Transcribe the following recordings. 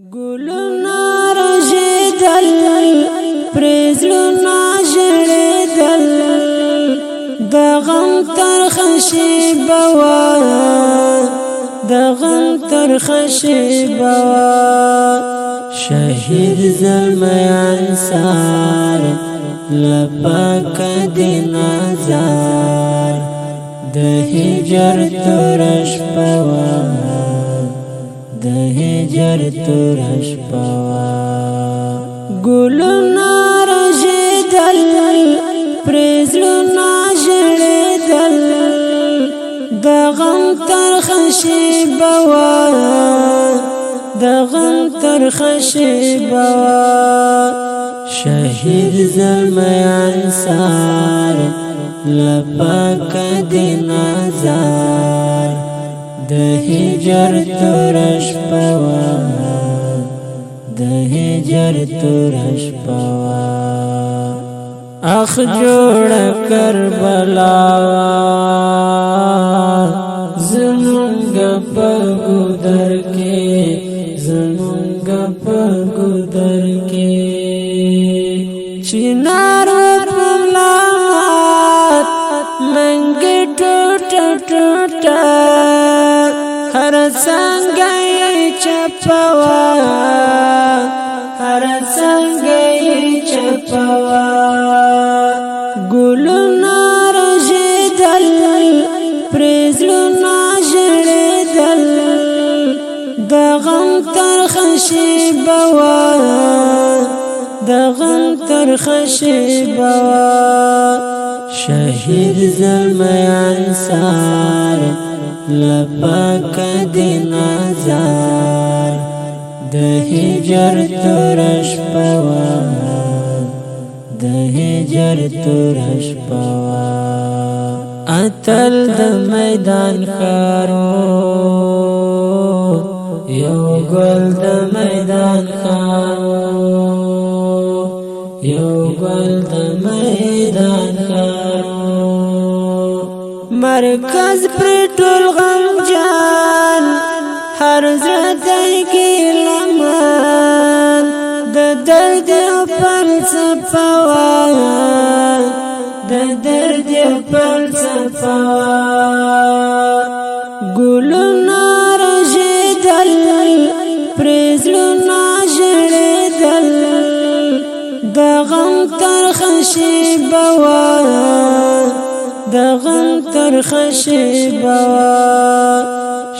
ګلونه رژېدل پرېزلونه ژړېدل د غم ترخه شېبه وه د غم ترخه شېبه وه شهید زلمی انصار له پاکه دې نظر د هجر توره شپه وه د هجر توره شپه وه ګلونه رژېدل پرېزلونه ژړېدل د غم ترخه شېبه وه د غم ترخه شېبه وه شهید زلمی انصار له پاکه دې نظر د هجر توره شپه وه د هجر توره شپه وه اخ جوړه کربلا زمونږه په ګودر کې زمونږه په ګودر کې چنار په ملامت منګې ټوټه ټوټه هر څنګه یې چپه وه هر څنګه یې چپه وه ګلونه رژېدل پرېزلونه ژړېدل د غم ترخه شېبه وه د غم ترخه شېبه وه شهید زلمی انصار له پاکه دې نظر د هجر توره شپه وه د هجر توره شپه وه اتل د میدان ښارو یو ګل د میدان ښارو یو ګل د میدان ښارو مرکز پر ټول غمجان هر زړه دی ګیله‌من د درد یو فلسفه وه د درد یو فلسفه وه ګلونه رژېدل پرېزلونه ژړېدل د غم ترخه شېبه وه د غم ترخه شېبه وه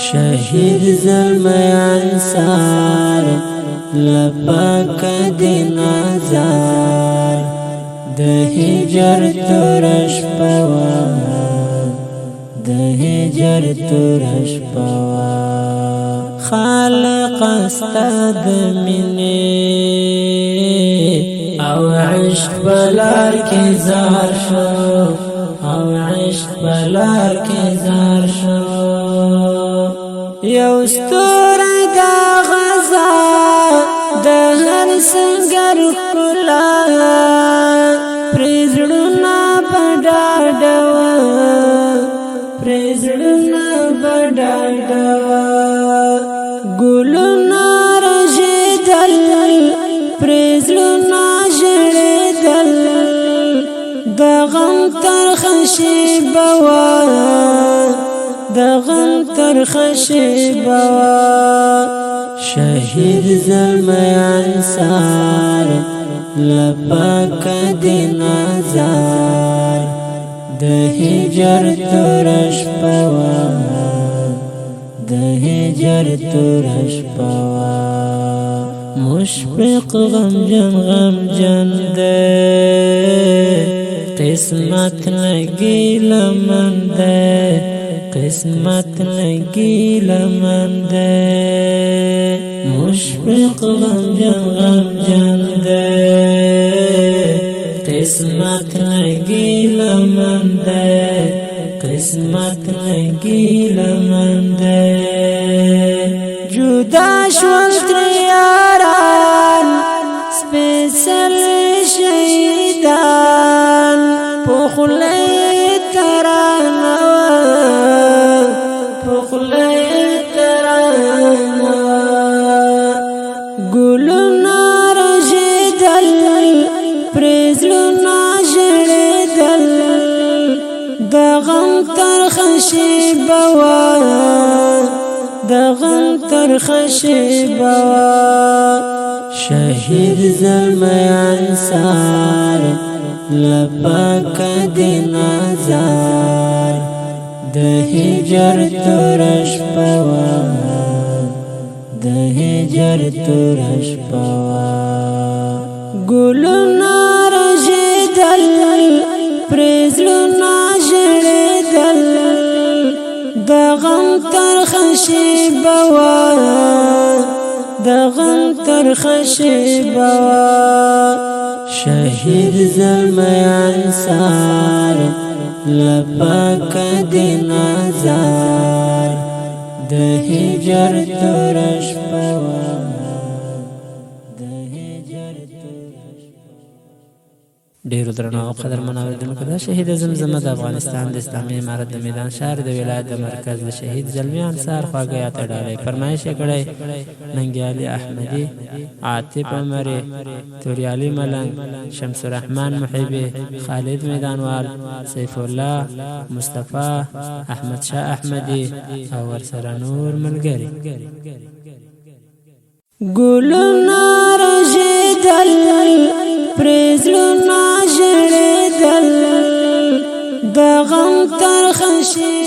شهید زلمی انصار له پاکه دې نظر د هجر توره شپه وه د هجر توره شپه وه خالقه ستا د مینې او عشق په لار کې زار شو او عشق په لار کې زار شو یو ستوری دا غزا د هر سنګر ښکلا پرې زړونه په ډاډه وه پرې زړونه په ډاډه وه ګلونه رژېدل پرېزلونه ژړېدل د غم ترخه شېبه وه د غم ترخه شېبه وه شهید زلمی انصار له پاکه دې نظر د هجر توره شپه وه د هجر توره شپه وه مشفق غمجن غمجن دی قسمت نه ګیله‌من دی قسمت نه ګیله‌من دی مشفق غمجن غمجن دی قسمت نه ګیله‌من دی قسمت نه ګیله‌من دی جدا شول ترې یاران سپېڅلي شهیدان په خوله یې ترانه وه په خوله یې ترانه وه ګلونه رژېدل پرېزلونه ژړېدل د غم ترخه شېبه وه د غم ترخه شېبه وه شهید زلمی انصار له پاکه دې نظر د هجر توره شپه وه د هجر توره شپه وه ګلونه رژېدل پرېزلونه ژړېدل د غم ترخه شېبه وه د غم ترخه شېبه وه شهید زلمی انصار له پاکه دې نظر د هجر توره شپه وه د هجر توره شپه ډیرو درنو او قدرمنو اوریدونکو دا شهید زمزمه د افغانستان د اسلامي امارت د میدان شهر د ولایت د مرکز د شهید زلمی انصار خواږه یاته ډالۍ فرمایش یې کړی ننګیالي احمدي عاطف عمري توریالي ملنګ شمس الرحمن محبي خالد میدانوال سیف الله مصطفی احمد شاه احمدي او ورسره نور ملګري ګلونه رژېدل پرېزلونه ژړېدل د غم ترخه شېبه